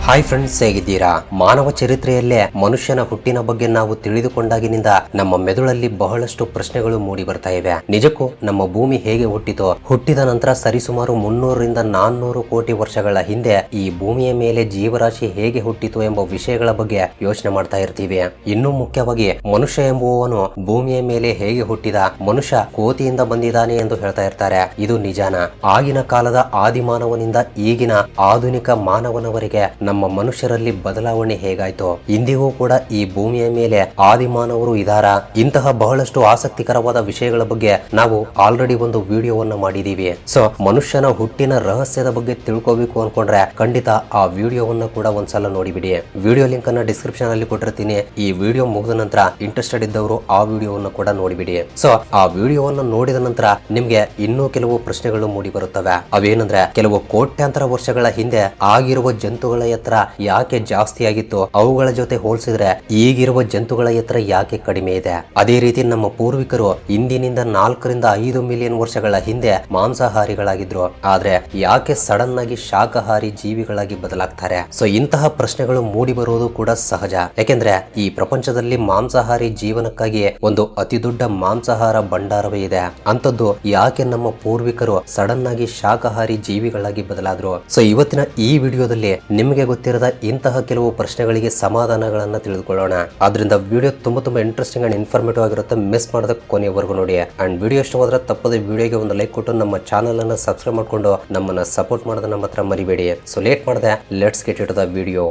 Hi friends, ಹೇಗಿದ್ದೀರಾ? ಮಾನವ ಚರಿತ್ರೆಯಲ್ಲೇ ಮನುಷ್ಯನ ಹುಟ್ಟಿನ ಬಗ್ಗೆ ನಾವು ತಿಳಿದುಕೊಂಡಾಗಿನಿಂದ ನಮ್ಮ ಮೆದುಳಲ್ಲಿ ಬಹಳಷ್ಟು ಪ್ರಶ್ನೆಗಳು ಮೂಡಿ ಬರ್ತಾ ಇವೆ. ನಿಜಕ್ಕೂ ನಮ್ಮ ಭೂಮಿ ಹೇಗೆ ಹುಟ್ಟಿತೋ, ಹುಟ್ಟಿದ ನಂತರ ಸರಿಸುಮಾರು 300ರಿಂದ 400 ಕೋಟಿ ವರ್ಷಗಳ ಹಿಂದೆ ಈ ಭೂಮಿಯ ಮೇಲೆ ಜೀವರಾಶಿ ಹೇಗೆ ಹುಟ್ಟಿತು ಎಂಬ ವಿಷಯಗಳ ಬಗ್ಗೆ ಯೋಚನೆ ಮಾಡ್ತಾ ಇರ್ತೀವಿ. ಇನ್ನೂ ಮುಖ್ಯವಾಗಿ ಮನುಷ್ಯ ಎಂಬುವವನು ಭೂಮಿಯ ಮೇಲೆ ಹೇಗೆ ಹುಟ್ಟಿದ, ಮನುಷ್ಯ ಕೋತಿಯಿಂದ ಬಂದಿದ್ದಾನೆ ಎಂದು ಹೇಳ್ತಾ ಇರ್ತಾರೆ. ಇದು ನಿಜಾನ? ಆಗಿನ ಕಾಲದ ಆದಿಮಾನವನಿಂದ ಈಗಿನ ಆಧುನಿಕ ಮಾನವನವರೆಗೆ ನಮ್ಮ ಮನುಷ್ಯರಲ್ಲಿ ಬದಲಾವಣೆ ಹೇಗಾಯ್ತು? ಇಂದಿಗೂ ಕೂಡ ಈ ಭೂಮಿಯ ಮೇಲೆ ಆದಿಮಾನವರು ಇದಾರಾ? ಇಂತಹ ಬಹಳಷ್ಟು ಆಸಕ್ತಿಕರವಾದ ವಿಷಯಗಳ ಬಗ್ಗೆ ನಾವು ಆಲ್ರೆಡಿ ಒಂದು ವಿಡಿಯೋವನ್ನ ಮಾಡಿದೀವಿ. ಸೊ ಮನುಷ್ಯನ ಹುಟ್ಟಿನ ರಹಸ್ಯದ ಬಗ್ಗೆ ತಿಳ್ಕೋಬೇಕು ಅನ್ಕೊಂಡ್ರೆ ಖಂಡಿತ ಆ ವಿಡಿಯೋವನ್ನ ಕೂಡ ಒಂದ್ಸಲ ನೋಡಿಬಿಡಿ. ವಿಡಿಯೋ ಲಿಂಕ್ ಅನ್ನ ಡಿಸ್ಕ್ರಿಪ್ಷನ್ ಅಲ್ಲಿ ಕೊಟ್ಟಿರ್ತೀನಿ. ಈ ವಿಡಿಯೋ ಮುಗಿದ ನಂತರ ಇಂಟ್ರೆಸ್ಟೆಡ್ ಇದ್ದವರು ಆ ವಿಡಿಯೋವನ್ನ ಕೂಡ ನೋಡಿಬಿಡಿ. ಸೊ ಆ ವಿಡಿಯೋವನ್ನ ನೋಡಿದ ನಂತರ ನಿಮ್ಗೆ ಇನ್ನೂ ಕೆಲವು ಪ್ರಶ್ನೆಗಳು ಮೂಡಿ ಬರುತ್ತವೆ. ಅವೇನಂದ್ರೆ, ಕೆಲವು ಕೋಟ್ಯಾಂತರ ವರ್ಷಗಳ ಹಿಂದೆ ಆಗಿರುವ ಜಂತುಗಳ ಎತ್ತರ ಯಾಕೆ ಜಾಸ್ತಿ ಆಗಿತ್ತು, ಅವುಗಳ ಜೊತೆ ಹೋಲಿಸಿದ್ರೆ ಈಗಿರುವ ಜಂತುಗಳ ಎತ್ತರ ಯಾಕೆ ಕಡಿಮೆ ಇದೆ? ಅದೇ ರೀತಿ ನಮ್ಮ ಪೂರ್ವಿಕರು ಇಂದಿನಿಂದ 4ರಿಂದ 5 ಮಿಲಿಯನ್ ವರ್ಷಗಳ ಹಿಂದೆ ಮಾಂಸಾಹಾರಿಗಳಾಗಿದ್ರು, ಆದ್ರೆ ಯಾಕೆ ಸಡನ್ ಆಗಿ ಶಾಕಾಹಾರಿ ಜೀವಿಗಳಾಗಿ ಬದಲಾಗ್ತಾರೆ? ಸೊ ಇಂತಹ ಪ್ರಶ್ನೆಗಳು ಮೂಡಿ ಬರುವುದು ಕೂಡ ಸಹಜ. ಯಾಕೆಂದ್ರೆ ಈ ಪ್ರಪಂಚದಲ್ಲಿ ಮಾಂಸಾಹಾರಿ ಜೀವನಕ್ಕಾಗಿ ಒಂದು ಅತಿ ದೊಡ್ಡ ಮಾಂಸಾಹಾರ ಭಂಡಾರವೇ ಇದೆ. ಅಂತದ್ದು ಯಾಕೆ ನಮ್ಮ ಪೂರ್ವಿಕರು ಸಡನ್ ಆಗಿ ಶಾಕಾಹಾರಿ ಜೀವಿಗಳಾಗಿ ಬದಲಾದ್ರು? ಸೊ ಇವತ್ತಿನ ಈ ವಿಡಿಯೋದಲ್ಲಿ ನಿಮಗೆ ಗೊತ್ತಿರದ ಇಂತಹ ಕೆಲವು ಪ್ರಶ್ನೆಗಳಿಗೆ ಸಮಾಧಾನಗಳನ್ನ ತಿಳಿದುಕೊಳ್ಳೋಣ. ಆದ್ರಿಂದ ವಿಡಿಯೋ ತುಂಬಾ ಇಂಟ್ರೆಸ್ಟಿಂಗ್ ಅಂಡ್ ಇನ್ಫಾರ್ಮೇಟಿವ್ ಆಗಿರುತ್ತೆ. ಮಿಸ್ ಮಾಡದ ಕೊನೆಯವರೆಗೂ ನೋಡಿ. ಅಂಡ್ ವಿಡಿಯೋ ಇಷ್ಟವಾದ್ರೆ ತಪ್ಪದೆ ವಿಡಿಯೋಗೆ ಒಂದು ಲೈಕ್ ಕೊಟ್ಟು ನಮ್ಮ ಚಾನಲ್ ಅನ್ನ ಸಬ್ಸ್ಕ್ರೈಬ್ ಮಾಡ್ಕೊಂಡು ನಮ್ಮನ್ನ ಸಪೋರ್ಟ್ ಮಾಡೋದನ್ನ ಮಾತ್ರ ಮರಿಬೇಡಿ. ಸೊ ಲೇಟ್ ಮಾಡದೆ let's get it to the video.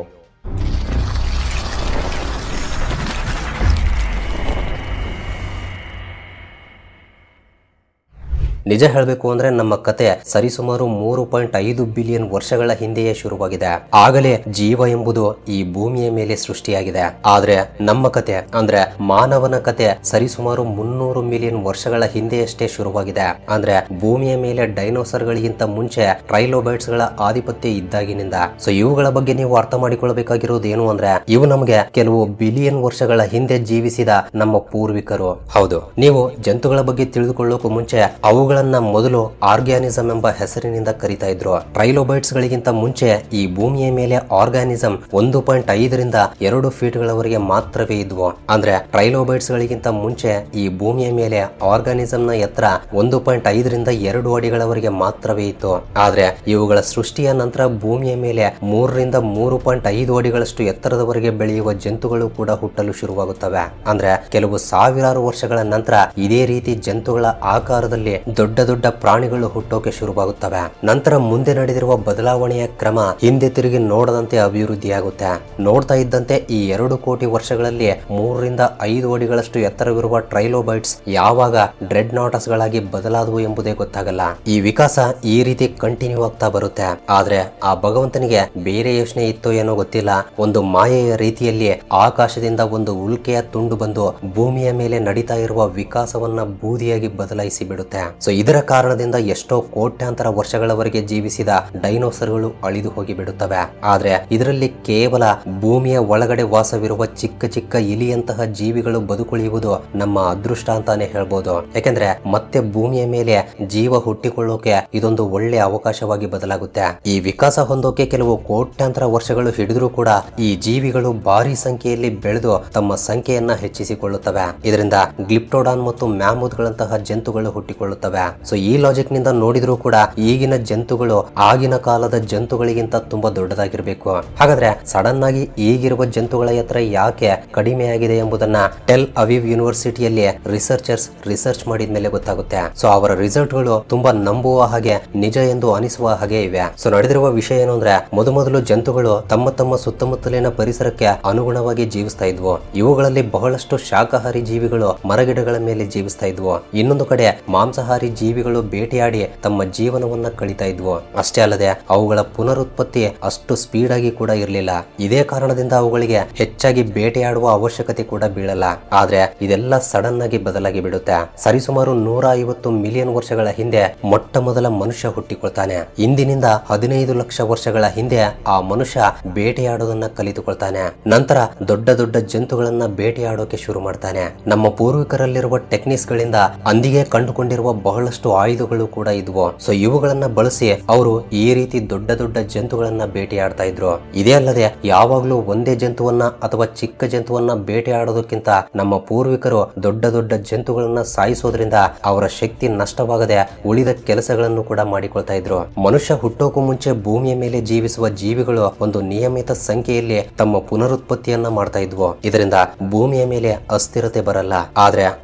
ನಿಜ ಹೇಳಬೇಕು ಅಂದ್ರೆ ನಮ್ಮ ಕತೆ ಸರಿಸುಮಾರು 3.5 ಬಿಲಿಯನ್ ವರ್ಷಗಳ ಹಿಂದೆಯೇ ಶುರುವಾಗಿದೆ. ಆಗಲೇ ಜೀವ ಎಂಬುದು ಈ ಭೂಮಿಯ ಮೇಲೆ ಸೃಷ್ಟಿಯಾಗಿದೆ. ಆದ್ರೆ ನಮ್ಮ ಕತೆ ಅಂದ್ರೆ ಮಾನವನ ಕತೆ ಸರಿಸುಮಾರು 300 ಮಿಲಿಯನ್ ವರ್ಷಗಳ ಹಿಂದೆಯಷ್ಟೇ ಶುರುವಾಗಿದೆ. ಅಂದ್ರೆ ಭೂಮಿಯ ಮೇಲೆ ಡೈನೋಸರ್ ಗಳಿಗಿಂತ ಮುಂಚೆ ಟ್ರೈಲೋಬೈಟ್ಸ್ ಗಳ ಆಧಿಪತ್ಯ ಇದ್ದಾಗಿನಿಂದ. ಸೊ ಇವುಗಳ ಬಗ್ಗೆ ನೀವು ಅರ್ಥ ಮಾಡಿಕೊಳ್ಳಬೇಕಾಗಿರೋದು ಏನು ಅಂದ್ರೆ, ಇವು ನಮಗೆ ಕೆಲವು ಬಿಲಿಯನ್ ವರ್ಷಗಳ ಹಿಂದೆ ಜೀವಿಸಿದ ನಮ್ಮ ಪೂರ್ವಿಕರು. ಹೌದು, ನೀವು ಜಂತುಗಳ ಬಗ್ಗೆ ತಿಳಿದುಕೊಳ್ಳೋಕು ಮುಂಚೆ ಅವುಗಳ ಮೊದಲು ಆರ್ಗ್ಯಾನಿಸಂ ಎಂಬ ಹೆಸರಿನಿಂದ ಕರೀತಾ ಇದ್ರು. ಟ್ರೈಲೋಬೈಟ್ಸ್ ಗಳಿಗಿಂತ ಮುಂಚೆ ಈ ಭೂಮಿಯ ಮೇಲೆ ಆರ್ಗ್ಯಾನಿಸಂ 1.5ರಿಂದ 2 ಫೀಟ್ ಗಳವರೆಗೆ ಮಾತ್ರವೇ ಇದ್ವು. ಅಂದ್ರೆ ಟ್ರೈಲೋಬೈಟ್ಸ್ ಗಳಿಗಿಂತ ಮುಂಚೆ ಈ ಭೂಮಿಯ ಮೇಲೆ ಆರ್ಗ್ಯಾನಿಸಂ ನ ಎತ್ತರ 1.5ರಿಂದ 2 ಅಡಿಗಳವರೆಗೆ ಮಾತ್ರವೇ ಇತ್ತು. ಆದ್ರೆ ಇವುಗಳ ಸೃಷ್ಟಿಯ ನಂತರ ಭೂಮಿಯ ಮೇಲೆ 3ರಿಂದ 3.5 ಅಡಿಗಳಷ್ಟು ಎತ್ತರದವರೆಗೆ ಬೆಳೆಯುವ ಜಂತುಗಳು ಕೂಡ ಹುಟ್ಟಲು ಶುರುವಾಗುತ್ತವೆ. ಅಂದ್ರೆ ಕೆಲವು ಸಾವಿರಾರು ವರ್ಷಗಳ ನಂತರ ಇದೇ ರೀತಿ ಜಂತುಗಳ ಆಕಾರದಲ್ಲಿ ದೊಡ್ಡ ಪ್ರಾಣಿಗಳು ಹುಟ್ಟೋಕೆ ಶುರುವಾಗುತ್ತವೆ. ನಂತರ ಮುಂದೆ ನಡೆದಿರುವ ಬದಲಾವಣೆಯ ಕ್ರಮ ಹಿಂದೆ ತಿರುಗಿ ನೋಡದಂತೆ ಅಭಿವೃದ್ಧಿಯಾಗುತ್ತೆ. ನೋಡ್ತಾ ಇದ್ದಂತೆ ಈ 2 ಕೋಟಿ ವರ್ಷಗಳಲ್ಲಿ 3ರಿಂದ 5 ಅಡಿಗಳಷ್ಟು ಎತ್ತರವಿರುವ ಟ್ರೈಲೋಬೈಟ್ಸ್ ಯಾವಾಗ ಡ್ರೆಡ್ ನಾಟಸ್ ಗಳಾಗಿ ಬದಲಾದವು ಎಂಬುದೇ ಗೊತ್ತಾಗಲ್ಲ. ಈ ವಿಕಾಸ ಈ ರೀತಿ ಕಂಟಿನ್ಯೂ ಆಗ್ತಾ ಬರುತ್ತೆ. ಆದ್ರೆ ಆ ಭಗವಂತನಿಗೆ ಬೇರೆ ಯೋಚನೆ ಇತ್ತೋ ಏನೋ ಗೊತ್ತಿಲ್ಲ. ಒಂದು ಮಾಯೆಯ ರೀತಿಯಲ್ಲಿ ಆಕಾಶದಿಂದ ಒಂದು ಉಲ್ಕೆಯ ತುಂಡು ಬಂದು ಭೂಮಿಯ ಮೇಲೆ ನಡೀತಾ ಇರುವ ವಿಕಾಸವನ್ನ ಬೂದಿಯಾಗಿ ಬದಲಾಯಿಸಿ ಬಿಡುತ್ತೆ. ಸೊ ಇದರ ಕಾರಣದಿಂದ ಎಷ್ಟೋ ಕೋಟ್ಯಾಂತರ ವರ್ಷಗಳವರೆಗೆ ಜೀವಿಸಿದ ಡೈನೋಸರ್ಗಳು ಅಳಿದು ಹೋಗಿ ಬಿಡುತ್ತವೆ. ಆದ್ರೆ ಇದರಲ್ಲಿ ಕೇವಲ ಭೂಮಿಯ ಒಳಗಡೆ ವಾಸವಿರುವ ಚಿಕ್ಕ ಇಲಿಯಂತಹ ಜೀವಿಗಳು ಬದುಕುಳಿಯುವುದು ನಮ್ಮ ಅದೃಷ್ಟ ಅಂತಾನೆ ಹೇಳ್ಬೋದು. ಯಾಕೆಂದ್ರೆ ಮತ್ತೆ ಭೂಮಿಯ ಮೇಲೆ ಜೀವ ಹುಟ್ಟಿಕೊಳ್ಳೋಕೆ ಇದೊಂದು ಒಳ್ಳೆ ಅವಕಾಶವಾಗಿ ಬದಲಾಗುತ್ತೆ. ಈ ವಿಕಾಸ ಹೊಂದೋಕೆ ಕೆಲವು ಕೋಟ್ಯಾಂತರ ವರ್ಷಗಳು ಹಿಡಿದ್ರೂ ಕೂಡ ಈ ಜೀವಿಗಳು ಭಾರಿ ಸಂಖ್ಯೆಯಲ್ಲಿ ಬೆಳೆದು ತಮ್ಮ ಸಂಖ್ಯೆಯನ್ನ ಹೆಚ್ಚಿಸಿಕೊಳ್ಳುತ್ತವೆ. ಇದರಿಂದ ಗ್ಲಿಪ್ಟೋಡಾನ್ ಮತ್ತು ಮ್ಯಾಮೂತ್ ಗಳಂತಹ ಜಂತುಗಳು ಹುಟ್ಟಿಕೊಳ್ಳುತ್ತವೆ. ಸೊ ಈ ಲಾಜಿಕ್ ನಿಂದ ನೋಡಿದ್ರು ಕೂಡ ಈಗಿನ ಜಂತುಗಳು ಆಗಿನ ಕಾಲದ ಜಂತುಗಳಿಗಿಂತ ತುಂಬಾ ದೊಡ್ಡದಾಗಿರ್ಬೇಕು. ಹಾಗಾದ್ರೆ ಸಡನ್ ಆಗಿ ಈಗಿರುವ ಜಂತುಗಳ ಎತ್ತರ ಯಾಕೆ ಕಡಿಮೆಯಾಗಿದೆ ಎಂಬುದನ್ನ ಟೆಲ್ ಅವೀವ್ ಯೂನಿವರ್ಸಿಟಿಯಲ್ಲಿ ರಿಸರ್ಚ್ ಮಾಡಿದ ಮೇಲೆ ಗೊತ್ತಾಗುತ್ತೆ. ಸೊ ಅವರ ರಿಸಲ್ಟ್ ಗಳು ತುಂಬಾ ನಂಬುವ ಹಾಗೆ, ನಿಜ ಎಂದು ಅನಿಸುವ ಹಾಗೆ ಇವೆ. ಸೊ ನಡೆದಿರುವ ವಿಷಯ ಏನು ಅಂದ್ರೆ, ಮೊದಲು ಜಂತುಗಳು ತಮ್ಮ ಸುತ್ತಮುತ್ತಲಿನ ಪರಿಸರಕ್ಕೆ ಅನುಗುಣವಾಗಿ ಜೀವಿಸ್ತಾ ಇದ್ವು. ಇವುಗಳಲ್ಲಿ ಬಹಳಷ್ಟು ಶಾಕಾಹಾರಿ ಜೀವಿಗಳು ಮರಗಿಡಗಳ ಮೇಲೆ ಜೀವಿಸ್ತಾ ಇದ್ವು. ಇನ್ನೊಂದು ಕಡೆ ಮಾಂಸಾಹಾರಿ ಜೀವಿಗಳು ಬೇಟೆಯಾಡಿ ತಮ್ಮ ಜೀವನವನ್ನ ಕಳೀತಾ ಇದ್ವು. ಅಷ್ಟೇ ಅಲ್ಲದೆ ಅವುಗಳ ಪುನರುತ್ಪತ್ತಿ ಅಷ್ಟು ಸ್ಪೀಡ್ ಆಗಿ ಕೂಡ ಇರಲಿಲ್ಲ. ಇದೇ ಕಾರಣದಿಂದ ಅವುಗಳಿಗೆ ಹೆಚ್ಚಾಗಿ ಬೇಟೆಯಾಡುವ ಅವಶ್ಯಕತೆ ಕೂಡ ಬೀಳಲ್ಲ. ಆದ್ರೆ ಇದೆಲ್ಲ ಸಡನ್ ಆಗಿ ಬದಲಾಗಿ ಬಿಡುತ್ತೆ. ಸರಿಸುಮಾರು 150 ಮಿಲಿಯನ್ ವರ್ಷಗಳ ಹಿಂದೆ ಮೊಟ್ಟ ಮೊದಲ ಮನುಷ್ಯ ಹುಟ್ಟಿಕೊಳ್ತಾನೆ. ಇಂದಿನಿಂದ 15 ಲಕ್ಷ ವರ್ಷಗಳ ಹಿಂದೆ ಆ ಮನುಷ್ಯ ಬೇಟೆಯಾಡೋದನ್ನ ಕಲಿತುಕೊಳ್ತಾನೆ. ನಂತರ ದೊಡ್ಡ ಜಂತುಗಳನ್ನ ಬೇಟೆಯಾಡೋಕೆ ಶುರು ಮಾಡ್ತಾನೆ. ನಮ್ಮ ಪೂರ್ವಿಕರಲ್ಲಿರುವ ಟೆಕ್ನಿಕ್ಸ್ ಗಳಿಂದ ಅಂದಿಗೆ ಕಂಡುಕೊಂಡಿರುವ ಬಹಳ ಬಹಳಷ್ಟು ಆಯುಧಗಳು ಕೂಡ ಇದ್ವು. ಸೊ ಇವುಗಳನ್ನ ಬಳಸಿ ಅವರು ಈ ರೀತಿ ದೊಡ್ಡ ದೊಡ್ಡ ಜಂತುಗಳನ್ನ ಬೇಟೆಯಾಡ್ತಾ ಇದ್ರು. ಇದೇ ಅಲ್ಲದೆ ಯಾವಾಗ್ಲೂ ಒಂದೇ ಜಂತುವನ್ನ ಅಥವಾ ಚಿಕ್ಕ ಜಂತುವನ್ನ ಬೇಟೆಯಾಡೋದಕ್ಕಿಂತ ನಮ್ಮ ಪೂರ್ವಿಕರು ದೊಡ್ಡ ದೊಡ್ಡ ಜಂತುಗಳನ್ನ ಸಾಯಿಸೋದ್ರಿಂದ ಅವರ ಶಕ್ತಿ ನಷ್ಟವಾಗದೆ ಉಳಿದ ಕೆಲಸಗಳನ್ನು ಕೂಡ ಮಾಡಿಕೊಳ್ತಾ ಇದ್ರು. ಮನುಷ್ಯ ಹುಟ್ಟೋಕು ಮುಂಚೆ ಭೂಮಿಯ ಮೇಲೆ ಜೀವಿಸುವ ಜೀವಿಗಳು ಒಂದು ನಿಯಮಿತ ಸಂಖ್ಯೆಯಲ್ಲಿ ತಮ್ಮ ಪುನರುತ್ಪತ್ತಿಯನ್ನ ಮಾಡ್ತಾ ಇದ್ವು. ಇದರಿಂದ ಭೂಮಿಯ ಮೇಲೆ ಅಸ್ಥಿರತೆ ಬರಲ್ಲ. ಆದ್ರೆ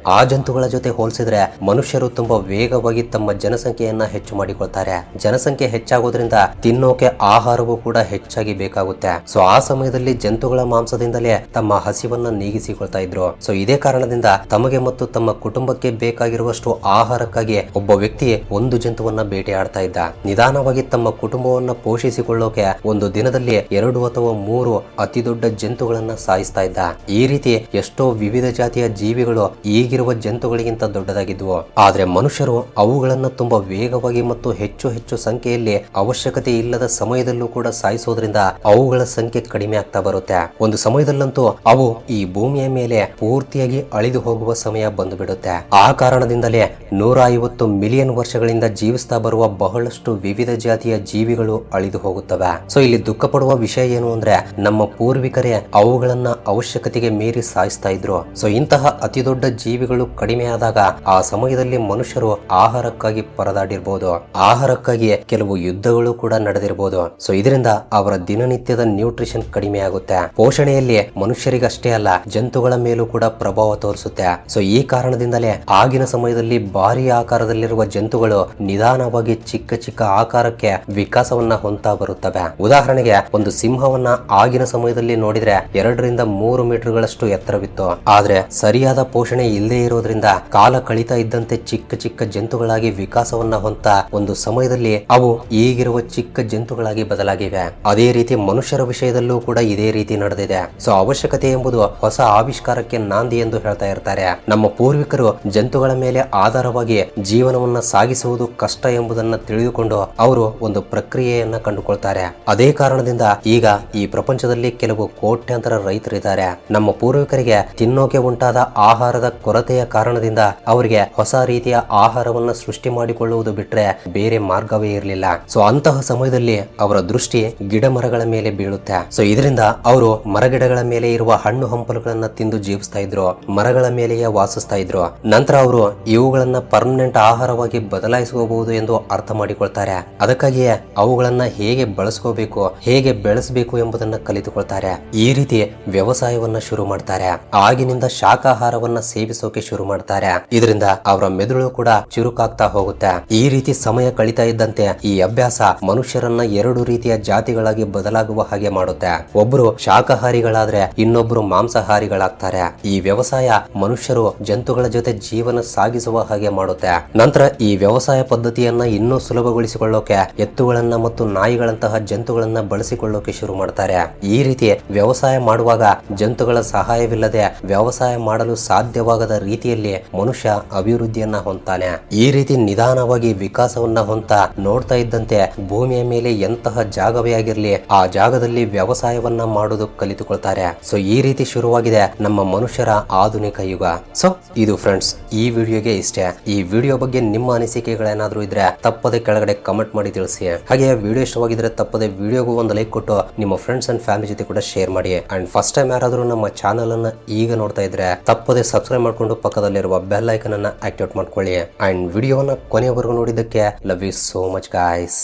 ಆ ಜಂತುಗಳ ಜೊತೆ ಹೋಲಿಸಿದ್ರೆ ಮನುಷ್ಯರು ತುಂಬಾ ವೇಗವಾಗಿ ತಮ್ಮ ಜನಸಂಖ್ಯೆಯನ್ನ ಹೆಚ್ಚು ಮಾಡಿಕೊಳ್ತಾರೆ. ಜನಸಂಖ್ಯೆ ಹೆಚ್ಚಾಗೋದ್ರಿಂದ ತಿನ್ನೋಕೆ ಆಹಾರವೂ ಕೂಡ ಹೆಚ್ಚಾಗಿ ಬೇಕಾಗುತ್ತೆ. ಸೊ ಆ ಸಮಯದಲ್ಲಿ ಜಂತುಗಳ ಮಾಂಸದಿಂದಲೇ ತಮ್ಮ ಹಸಿವನ್ನ ನೀಗಿಸಿಕೊಳ್ತಾ ಇದ್ರು. ಸೊ ಇದೇ ಕಾರಣದಿಂದ ತಮಗೆ ಮತ್ತು ತಮ್ಮ ಕುಟುಂಬಕ್ಕೆ ಬೇಕಾಗಿರುವಷ್ಟು ಆಹಾರಕ್ಕಾಗಿ ಒಬ್ಬ ವ್ಯಕ್ತಿ ಒಂದು ಜಂತುವನ್ನ ಬೇಟೆಯಾಡ್ತಾ ಇದ್ದ. ನಿಧಾನವಾಗಿ ತಮ್ಮ ಕುಟುಂಬವನ್ನ ಪೋಷಿಸಿಕೊಳ್ಳೋಕೆ ಒಂದು ದಿನದಲ್ಲಿ 2 ಅಥವಾ 3 ಅತಿ ದೊಡ್ಡ ಜಂತುಗಳನ್ನ ಸಾಯಿಸ್ತಾ ಇದ್ದ. ಈ ರೀತಿ ಎಷ್ಟೋ ವಿವಿಧ ಜಾತಿಯ ಜೀವಿಗಳು ಈಗಿರುವ ಜಂತುಗಳಿಗಿಂತ ದೊಡ್ಡದಾಗಿದ್ವು. ಆದ್ರೆ ಮನುಷ್ಯರು ಅವುಗಳನ್ನ ತುಂಬಾ ವೇಗವಾಗಿ ಮತ್ತು ಹೆಚ್ಚು ಹೆಚ್ಚು ಸಂಖ್ಯೆಯಲ್ಲಿ ಅವಶ್ಯಕತೆ ಇಲ್ಲದ ಸಮಯದಲ್ಲೂ ಕೂಡ ಸಾಯಿಸೋದ್ರಿಂದ ಅವುಗಳ ಸಂಖ್ಯೆ ಕಡಿಮೆ ಆಗ್ತಾ ಬರುತ್ತೆ. ಒಂದು ಸಮಯದಲ್ಲಂತೂ ಅವು ಈ ಭೂಮಿಯ ಮೇಲೆ ಪೂರ್ತಿಯಾಗಿ ಅಳಿದು ಹೋಗುವ ಸಮಯ ಬಂದು ಬಿಡುತ್ತೆ. ಆ ಕಾರಣದಿಂದಲೇ 150 ಮಿಲಿಯನ್ ವರ್ಷಗಳಿಂದ ಜೀವಿಸ್ತಾ ಬರುವ ಬಹಳಷ್ಟು ವಿವಿಧ ಜಾತಿಯ ಜೀವಿಗಳು ಅಳಿದು ಹೋಗುತ್ತವೆ. ಸೊ ಇಲ್ಲಿ ದುಃಖ ಪಡುವ ವಿಷಯ ಏನು ಅಂದ್ರೆ ನಮ್ಮ ಪೂರ್ವಿಕರೇ ಅವುಗಳನ್ನ ಅವಶ್ಯಕತೆಗೆ ಮೀರಿ ಸಾಯಿಸ್ತಾ ಇದ್ರು. ಸೊ ಇಂತಹ ಅತಿ ದೊಡ್ಡ ಜೀವಿಗಳು ಕಡಿಮೆ ಆದಾಗ ಆ ಸಮಯದಲ್ಲಿ ಮನುಷ್ಯರು ಆಹಾರಕ್ಕಾಗಿ ಪರದಾಡಿರ್ಬೋದು. ಆಹಾರಕ್ಕಾಗಿ ಕೆಲವು ಯುದ್ಧಗಳು ಕೂಡ ನಡೆದಿರಬಹುದು. ಸೊ ಇದರಿಂದ ಅವರ ದಿನನಿತ್ಯದ ನ್ಯೂಟ್ರಿಷನ್ ಕಡಿಮೆ ಆಗುತ್ತೆ. ಪೋಷಣೆಯಲ್ಲಿ ಮನುಷ್ಯರಿಗಷ್ಟೇ ಅಲ್ಲ ಜಂತುಗಳ ಮೇಲೂ ಕೂಡ ಪ್ರಭಾವ ತೋರಿಸುತ್ತೆ. ಸೊ ಈ ಕಾರಣದಿಂದಲೇ ಆಗಿನ ಸಮಯದಲ್ಲಿ ಭಾರಿ ಆಕಾರದಲ್ಲಿರುವ ಜಂತುಗಳು ನಿಧಾನವಾಗಿ ಚಿಕ್ಕ ಚಿಕ್ಕ ಆಕಾರಕ್ಕೆ ವಿಕಾಸವನ್ನ ಹೊಂದ್ತಾ ಬರುತ್ತವೆ. ಉದಾಹರಣೆಗೆ ಒಂದು ಸಿಂಹವನ್ನ ಆಗಿನ ಸಮಯದಲ್ಲಿ ನೋಡಿದ್ರೆ 2 ರಿಂದ 3 ಮೀಟರ್ಗಳಷ್ಟು ಎತ್ತರವಿತ್ತು. ಆದ್ರೆ ಸರಿಯಾದ ಪೋಷಣೆ ಇಲ್ಲದೆ ಇರೋದ್ರಿಂದ ಕಾಲ ಕಳೀತಾ ಇದ್ದಂತೆ ಚಿಕ್ಕ ಚಿಕ್ಕ ಜಂತುಗಳಾಗಿ ವಿಕಾಸವನ್ನ ಹೊಂತ ಒಂದು ಸಮಯದಲ್ಲಿ ಅವು ಈಗಿರುವ ಚಿಕ್ಕ ಜಂತುಗಳಾಗಿ ಬದಲಾಗಿವೆ. ಅದೇ ರೀತಿ ಮನುಷ್ಯರ ವಿಷಯದಲ್ಲೂ ಕೂಡ ಇದೇ ರೀತಿ ನಡೆದಿದೆ. ಸೊ ಅವಶ್ಯಕತೆ ಎಂಬುದು ಹೊಸ ಆವಿಷ್ಕಾರಕ್ಕೆ ನಾಂದಿ ಎಂದು ಹೇಳ್ತಾ ಇರ್ತಾರೆ. ನಮ್ಮ ಪೂರ್ವಿಕರು ಜಂತುಗಳ ಮೇಲೆ ಆಧಾರವಾಗಿ ಜೀವನವನ್ನ ಸಾಗಿಸುವುದು ಕಷ್ಟ ಎಂಬುದನ್ನ ತಿಳಿದುಕೊಂಡು ಅವರು ಒಂದು ಪ್ರಕ್ರಿಯೆಯನ್ನ ಕಂಡುಕೊಳ್ತಾರೆ. ಅದೇ ಕಾರಣದಿಂದ ಈಗ ಈ ಪ್ರಪಂಚದಲ್ಲಿ ಕೆಲವು ಕೋಟ್ಯಾಂತರ ರೈತರಿದ್ದಾರೆ. ನಮ್ಮ ಪೂರ್ವಿಕರಿಗೆ ತಿನ್ನೋಕೆ ಉಂಟಾದ ಆಹಾರದ ಕೊರತೆಯ ಕಾರಣದಿಂದ ಅವರಿಗೆ ಹೊಸ ರೀತಿಯ ಆಹಾರವನ್ನ ಸೃಷ್ಟಿ ಮಾಡಿಕೊಳ್ಳುವುದು ಬಿಟ್ರೆ ಬೇರೆ ಮಾರ್ಗವೇ ಇರಲಿಲ್ಲ. ಸೊ ಅಂತಹ ಸಮಯದಲ್ಲಿ ಅವರ ದೃಷ್ಟಿ ಗಿಡ ಮರಗಳ ಮೇಲೆ ಬೀಳುತ್ತೆ. ಸೊ ಇದರಿಂದ ಅವರು ಮರಗಿಡಗಳ ಮೇಲೆ ಇರುವ ಹಣ್ಣು ಹಂಪಲುಗಳನ್ನ ತಿಂದು ಜೀವಿಸ್ತಾ ಇದ್ರು. ಮರಗಳ ಮೇಲೆಯೇ ವಾಸಿಸ್ತಾ ಇದ್ರು. ನಂತರ ಅವರು ಇವುಗಳನ್ನ ಪರ್ಮನೆಂಟ್ ಆಹಾರವಾಗಿ ಬದಲಾಯಿಸಬಹುದು ಎಂದು ಅರ್ಥ ಮಾಡಿಕೊಳ್ತಾರೆ. ಅದಕ್ಕಾಗಿಯೇ ಅವುಗಳನ್ನ ಹೇಗೆ ಬಳಸ್ಕೋಬೇಕು, ಹೇಗೆ ಬೆಳೆಸಬೇಕು ಎಂಬುದನ್ನ ಕಲಿತುಕೊಳ್ತಾರೆ. ಈ ರೀತಿ ವ್ಯವಸಾಯವನ್ನ ಶುರು ಮಾಡ್ತಾರೆ. ಆಗಿನಿಂದ ಶಾಕಾಹಾರವನ್ನ ಸೇವಿಸೋಕೆ ಶುರು ಮಾಡ್ತಾರೆ. ಇದರಿಂದ ಅವರ ಮೆದುಳು ಕೂಡ ಚುರುಕಾಗ್ತಾ ಹೋಗುತ್ತೆ. ಈ ರೀತಿ ಸಮಯ ಕಳೀತಾ ಇದ್ದಂತೆ ಈ ಅಭ್ಯಾಸ ಮನುಷ್ಯರನ್ನ 2 ರೀತಿಯ ಜಾತಿಗಳಾಗಿ ಬದಲಾಗುವ ಹಾಗೆ ಮಾಡುತ್ತೆ. ಒಬ್ಬರು ಶಾಕಾಹಾರಿಗಳಾದ್ರೆ ಇನ್ನೊಬ್ರು ಮಾಂಸಾಹಾರಿಗಳಾಗ್ತಾರೆ. ಈ ವ್ಯವಸಾಯ ಮನುಷ್ಯರು ಜಂತುಗಳ ಜೊತೆ ಜೀವನ ಸಾಗಿಸುವ ಹಾಗೆ ಮಾಡುತ್ತೆ. ನಂತರ ಈ ವ್ಯವಸಾಯ ಪದ್ಧತಿಯನ್ನ ಇನ್ನೂ ಸುಲಭಗೊಳಿಸಿಕೊಳ್ಳೋಕೆ ಎತ್ತುಗಳನ್ನ ಮತ್ತು ನಾಯಿಗಳಂತಹ ಜಂತುಗಳನ್ನ ಬಳಸಿಕೊಳ್ಳೋಕೆ ಶುರು ಮಾಡ್ತಾರೆ. ಈ ರೀತಿ ವ್ಯವಸಾಯ ಮಾಡುವಾಗ ಜಂತುಗಳ ಸಹಾಯವಿಲ್ಲದೆ ವ್ಯವಸಾಯ ಮಾಡಲು ಸಾಧ್ಯವಾಗದ ರೀತಿಯಲ್ಲಿ ಮನುಷ್ಯ ಅಭಿವೃದ್ಧಿಯನ್ನ ಹೊಂದ್ತಾನೆ. ಈ ರೀತಿ ನಿಧಾನವಾಗಿ ವಿಕಾಸವನ್ನ ಹೊಂತ ನೋಡ್ತಾ ಇದ್ದಂತೆ ಭೂಮಿಯ ಮೇಲೆ ಎಂತಹ ಜಾಗವೇ ಆಗಿರ್ಲಿ ಆ ಜಾಗದಲ್ಲಿ ವ್ಯವಸಾಯವನ್ನ ಮಾಡೋದು ಕಲಿತುಕೊಳ್ತಾರೆ. ಸೊ ಈ ರೀತಿ ಶುರುವಾಗಿದೆ ನಮ್ಮ ಮನುಷ್ಯರ ಆಧುನಿಕ ಯುಗ. ಸೊ ಇದು ಫ್ರೆಂಡ್ಸ್ ಈ ವಿಡಿಯೋಗೆ ಇಷ್ಟೇ. ಈ ವಿಡಿಯೋ ಬಗ್ಗೆ ನಿಮ್ಮ ಅನಿಸಿಕೆಗಳೇನಾದ್ರೂ ಇದ್ರೆ ತಪ್ಪದೆ ಕೆಳಗಡೆ ಕಮೆಂಟ್ ಮಾಡಿ ತಿಳಿಸಿ. ಹಾಗೆ ವಿಡಿಯೋ ಇಷ್ಟವಾಗಿದ್ರೆ ತಪ್ಪದೆ ವಿಡಿಯೋಗೂ ಒಂದು ಲೈಕ್ ಕೊಟ್ಟು ನಿಮ್ಮ ಫ್ರೆಂಡ್ಸ್ ಅಂಡ್ ಫ್ಯಾಮಿಲಿ ಜೊತೆ ಕೂಡ ಶೇರ್ ಮಾಡಿ. ಅಂಡ್ ಫಸ್ಟ್ ಟೈಮ್ ಯಾರಾದ್ರೂ ನಮ್ಮ ಚಾನಲ್ ಅನ್ನ ಈಗ ನೋಡ್ತಾ ಇದ್ರೆ ತಪ್ಪದೆ ಸಬ್ಸ್ಕ್ರೈಬ್ ಮಾಡ್ಕೊಂಡು ಪಕ್ಕದಲ್ಲಿರುವ ಬೆಲ್ ಐಕನ್ ಅನ್ನ ಆಕ್ಟಿವೇಟ್ ಮಾಡ್ಕೊಳ್ಳಿ. ಅಂಡ್ ವಿಡಿಯೋನ ಕೊನೆಯವರೆಗೂ ನೋಡಿದ್ದಕ್ಕೆ love you so much guys.